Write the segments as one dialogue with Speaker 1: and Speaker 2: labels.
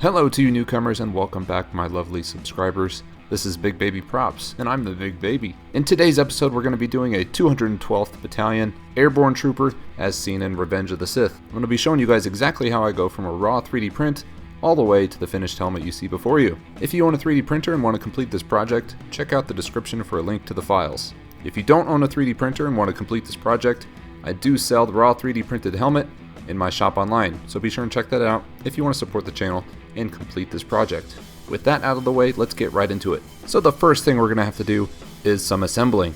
Speaker 1: Hello to you newcomers and welcome back my lovely subscribers. This is Big Baby Props and I'm the Big Baby. In today's episode we're going to be doing a 212th Battalion Airborne Trooper as seen in Revenge of the Sith. I'm going to be showing you guys exactly how I go from a raw 3D print all the way to the finished helmet you see before you. If you own a 3D printer and want to complete this project, check out the description for a link to the files. If you don't own a 3D printer and want to complete this project, I do sell the raw 3D printed helmet in my shop online, so be sure and check that out if you want to support the channel and complete this project. With that out of the way, let's get right into it. So the first thing we're going to have to do is some assembling.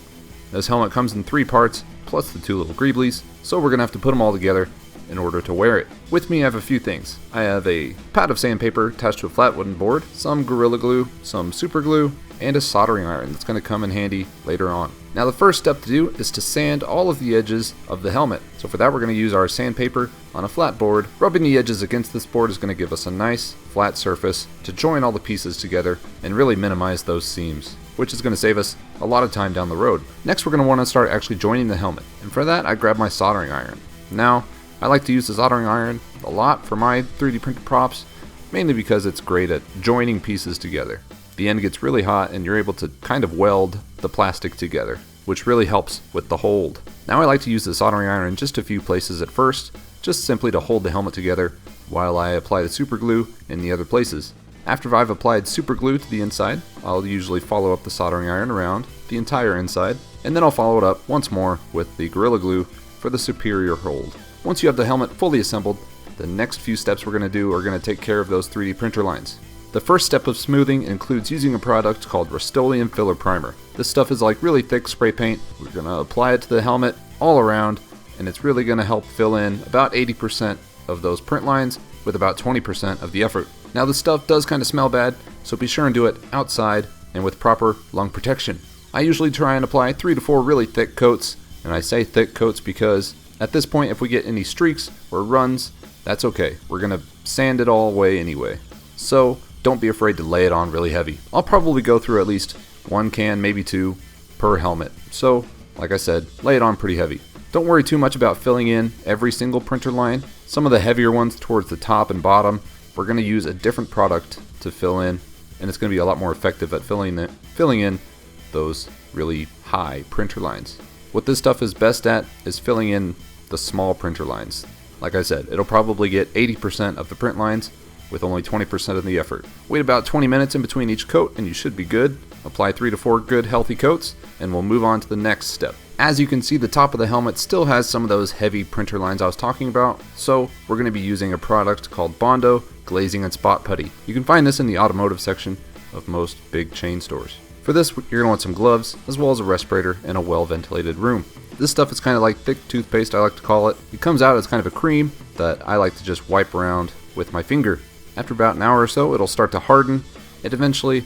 Speaker 1: This helmet comes in 3 parts, plus the 2 little greeblies, so we're going to have to put them all together in order to wear it. With me I have a few things. I have a pad of sandpaper attached to a flat wooden board, some Gorilla Glue, some super glue, and a soldering iron that's going to come in handy later on. Now the first step to do is to sand all of the edges of the helmet. So for that we're going to use our sandpaper on a flat board. Rubbing the edges against this board is going to give us a nice flat surface to join all the pieces together and really minimize those seams, which is going to save us a lot of time down the road. Next we're going to want to start actually joining the helmet, and for that I grab my soldering iron. Now I like to use the soldering iron a lot for my 3D printed props, mainly because it's great at joining pieces together. The end gets really hot and you're able to kind of weld the plastic together, which really helps with the hold. Now I like to use the soldering iron in just a few places at first, just simply to hold the helmet together while I apply the super glue in the other places. After I've applied super glue to the inside, I'll usually follow up the soldering iron around the entire inside, and then I'll follow it up once more with the Gorilla Glue for the superior hold. Once you have the helmet fully assembled, the next few steps we're going to do are going to take care of those 3D printer lines. The first step of smoothing includes using a product called Rust-Oleum Filler Primer. This stuff is like really thick spray paint. We're going to apply it to the helmet all around, and it's really going to help fill in about 80% of those print lines with about 20% of the effort. Now the stuff does kind of smell bad, so be sure and do it outside and with proper lung protection. I usually try and apply 3 to 4 really thick coats, and I say thick coats because at this point if we get any streaks or runs, that's okay. We're going to sand it all away anyway. So don't be afraid to lay it on really heavy. I'll probably go through at least 1 can, maybe 2 per helmet. So, like I said, lay it on pretty heavy. Don't worry too much about filling in every single printer line. Some of the heavier ones towards the top and bottom, we're going to use a different product to fill in, and it's going to be a lot more effective at filling in those really high printer lines. What this stuff is best at is filling in the small printer lines. Like I said, it'll probably get 80% of the print lines with only 20% of the effort. Wait about 20 minutes in between each coat and you should be good. Apply 3 to 4 good healthy coats and we'll move on to the next step. As you can see, the top of the helmet still has some of those heavy printer lines I was talking about, so we're going to be using a product called Bondo Glazing and Spot Putty. You can find this in the automotive section of most big chain stores. For this you're going to want some gloves as well as a respirator and a well ventilated room. This stuff is kind of like thick toothpaste, I like to call it. It comes out as kind of a cream that I like to just wipe around with my finger. After about an hour or so, it'll start to harden, and eventually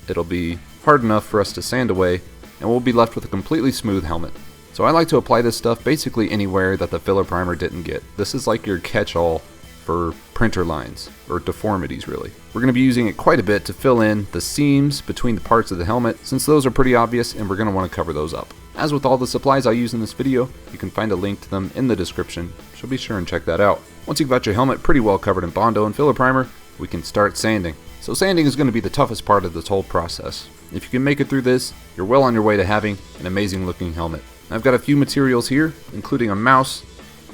Speaker 1: it'll be hard enough for us to sand away, and we'll be left with a completely smooth helmet. So I like to apply this stuff basically anywhere that the filler primer didn't get. This is like your catch-all for printer lines, or deformities really. We're going to be using it quite a bit to fill in the seams between the parts of the helmet, since those are pretty obvious and we're going to want to cover those up. As with all the supplies I use in this video, you can find a link to them in the description, so be sure and check that out. Once you've got your helmet pretty well covered in Bondo and filler primer, we can start sanding. So sanding is going to be the toughest part of this whole process. If you can make it through this, you're well on your way to having an amazing looking helmet. I've got a few materials here, including a mouse,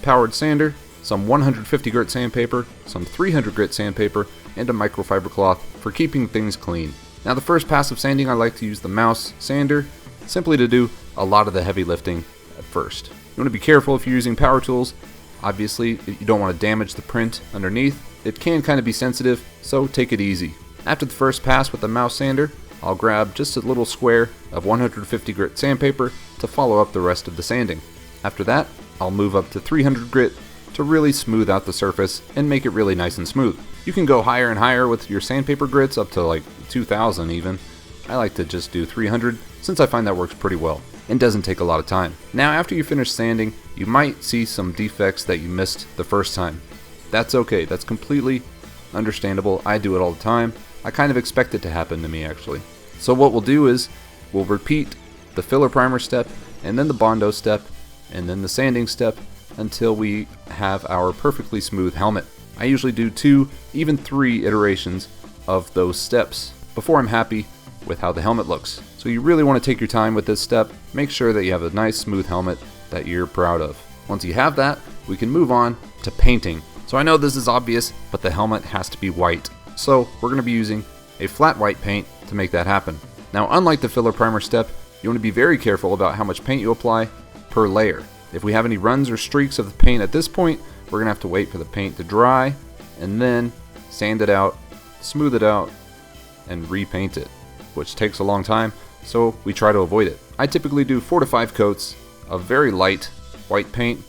Speaker 1: powered sander, some 150 grit sandpaper, some 300 grit sandpaper, and a microfiber cloth for keeping things clean. Now the first pass of sanding I like to use the mouse sander, simply to do a lot of the heavy lifting at first. You want to be careful if you're using power tools. Obviously, you don't want to damage the print underneath. It can kind of be sensitive, so take it easy. After the first pass with the mouse sander, I'll grab just a little square of 150 grit sandpaper to follow up the rest of the sanding. After that, I'll move up to 300 grit to really smooth out the surface and make it really nice and smooth. You can go higher and higher with your sandpaper grits, up to like 2,000 even. I like to just do 300 since I find that works pretty well and doesn't take a lot of time. Now after you finish sanding, you might see some defects that you missed the first time. That's okay, that's completely understandable. I do it all the time. I kind of expect it to happen to me actually. So what we'll do is we'll repeat the filler primer step and then the Bondo step and then the sanding step until we have our perfectly smooth helmet. I usually do 2, even 3 iterations of those steps before I'm happy with how the helmet looks. So you really want to take your time with this step. Make sure that you have a nice smooth helmet that you're proud of. Once you have that, we can move on to painting. So I know this is obvious, but the helmet has to be white. So we're going to be using a flat white paint to make that happen. Now, unlike the filler primer step, you want to be very careful about how much paint you apply per layer. If we have any runs or streaks of the paint at this point, we're going to have to wait for the paint to dry and then sand it out, smooth it out, and repaint it, which takes a long time, so we try to avoid it. I typically do 4 to 5 coats of very light white paint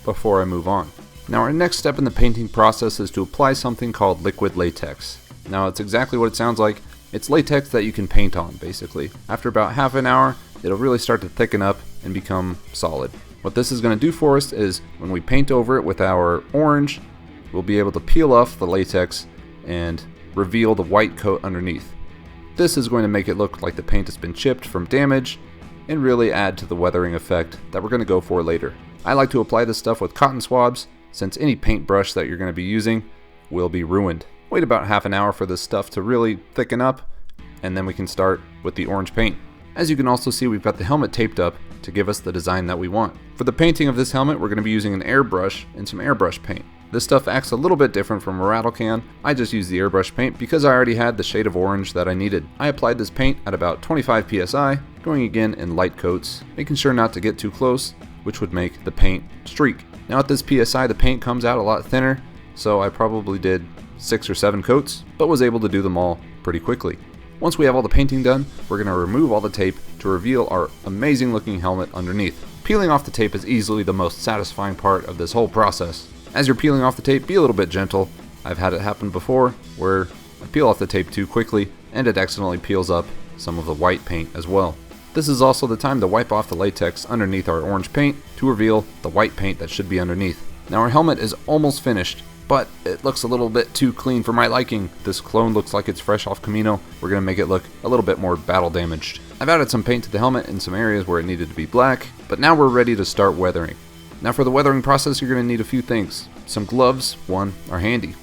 Speaker 1: before I move on. Now our next step in the painting process is to apply something called liquid latex. Now it's exactly what it sounds like. It's latex that you can paint on, basically. After about half an hour, it'll really start to thicken up and become solid. What this is going to do for us is when we paint over it with our orange, we'll be able to peel off the latex and reveal the white coat underneath. This is going to make it look like the paint has been chipped from damage and really add to the weathering effect that we're going to go for later. I like to apply this stuff with cotton swabs, since any paintbrush that you're going to be using will be ruined. Wait about half an hour for this stuff to really thicken up, and then we can start with the orange paint. As you can also see, we've got the helmet taped up to give us the design that we want. For the painting of this helmet, we're going to be using an airbrush and some airbrush paint. This stuff acts a little bit different from a rattle can. I just used the airbrush paint because I already had the shade of orange that I needed. I applied this paint at about 25 psi, going again in light coats, making sure not to get too close, which would make the paint streak. Now at this psi, the paint comes out a lot thinner, so I probably did 6 or 7 coats, but was able to do them all pretty quickly. Once we have all the painting done, we're going to remove all the tape to reveal our amazing looking helmet underneath. Peeling off the tape is easily the most satisfying part of this whole process. As you're peeling off the tape, be a little bit gentle. I've had it happen before where I peel off the tape too quickly and it accidentally peels up some of the white paint as well. This is also the time to wipe off the latex underneath our orange paint to reveal the white paint that should be underneath. Now our helmet is almost finished, but it looks a little bit too clean for my liking. This clone looks like it's fresh off Camino. We're going to make it look a little bit more battle damaged. I've added some paint to the helmet in some areas where it needed to be black, but now we're ready to start weathering. Now for the weathering process, you're going to need a few things. Some gloves, 1, are handy.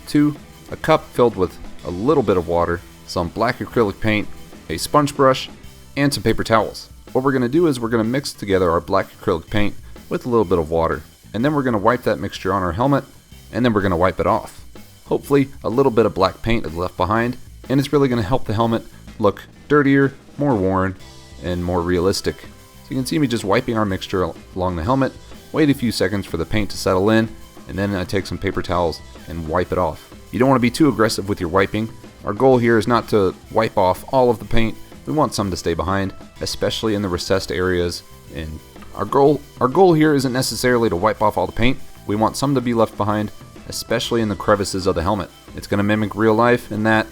Speaker 1: 2, a cup filled with a little bit of water, some black acrylic paint, a sponge brush, and some paper towels. What we're going to do is we're going to mix together our black acrylic paint with a little bit of water, and then we're going to wipe that mixture on our helmet, and then we're going to wipe it off. Hopefully a little bit of black paint is left behind, and it's really going to help the helmet look dirtier, more worn, and more realistic. So you can see me just wiping our mixture along the helmet, wait a few seconds for the paint to settle in, and then I take some paper towels and wipe it off. You don't want to be too aggressive with your wiping. Our goal here is not to wipe off all of the paint. We want some to stay behind, especially in the recessed areas. And our goal here isn't necessarily to wipe off all the paint. We want some to be left behind, especially in the crevices of the helmet. It's going to mimic real life in that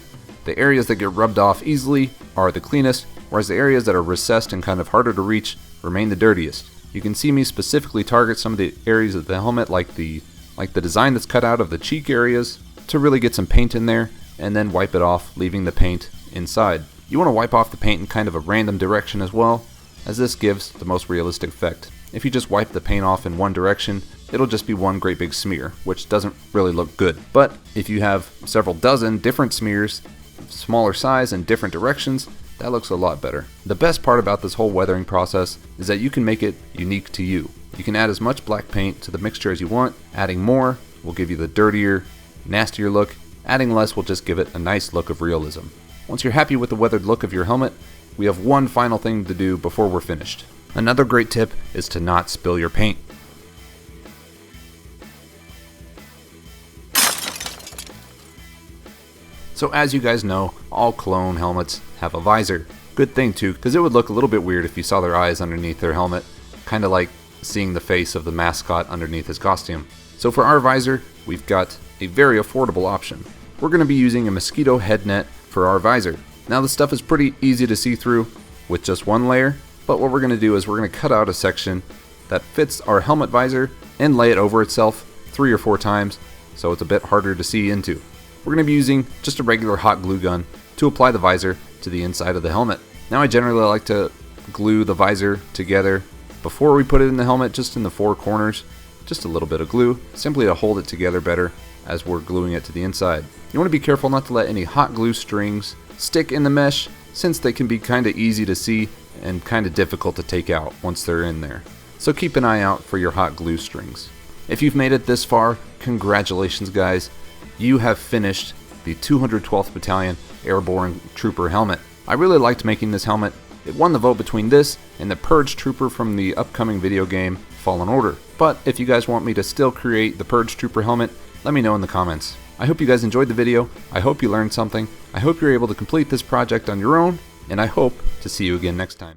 Speaker 1: the areas that get rubbed off easily are the cleanest, whereas the areas that are recessed and kind of harder to reach remain the dirtiest. You can see me specifically target some of the areas of the helmet, like the design that's cut out of the cheek areas, to really get some paint in there, and then wipe it off, leaving the paint inside. You want to wipe off the paint in kind of a random direction as well, as this gives the most realistic effect. If you just wipe the paint off in one direction, it'll just be one great big smear, which doesn't really look good. But if you have several dozen different smears, smaller size and different directions, that looks a lot better. The best part about this whole weathering process is that you can make it unique to you. You can add as much black paint to the mixture as you want. Adding more will give you the dirtier, nastier look. Adding less will just give it a nice look of realism. Once you're happy with the weathered look of your helmet, we have one final thing to do before we're finished. Another great tip is to not spill your paint. So as you guys know, all clone helmets have a visor. Good thing too, because it would look a little bit weird if you saw their eyes underneath their helmet, kind of like seeing the face of the mascot underneath his costume. So for our visor, we've got a very affordable option. We're going to be using a mosquito head net for our visor. Now this stuff is pretty easy to see through with just one layer, but what we're going to do is we're going to cut out a section that fits our helmet visor and lay it over itself 3 or 4 times so it's a bit harder to see into. We're going to be using just a regular hot glue gun to apply the visor to the inside of the helmet. Now I generally like to glue the visor together before we put it in the helmet, just in the 4 corners. Just a little bit of glue, simply to hold it together better. as we're gluing it to the inside. You want to be careful not to let any hot glue strings stick in the mesh, since they can be kinda easy to see and kinda difficult to take out once they're in there. So keep an eye out for your hot glue strings. If you've made it this far, congratulations guys. You have finished the 212th Battalion Airborne Trooper helmet. I really liked making this helmet. It won the vote between this and the Purge Trooper from the upcoming video game Fallen Order. But if you guys want me to still create the Purge Trooper helmet, let me know in the comments. I hope you guys enjoyed the video. I hope you learned something. I hope you're able to complete this project on your own, and I hope to see you again next time.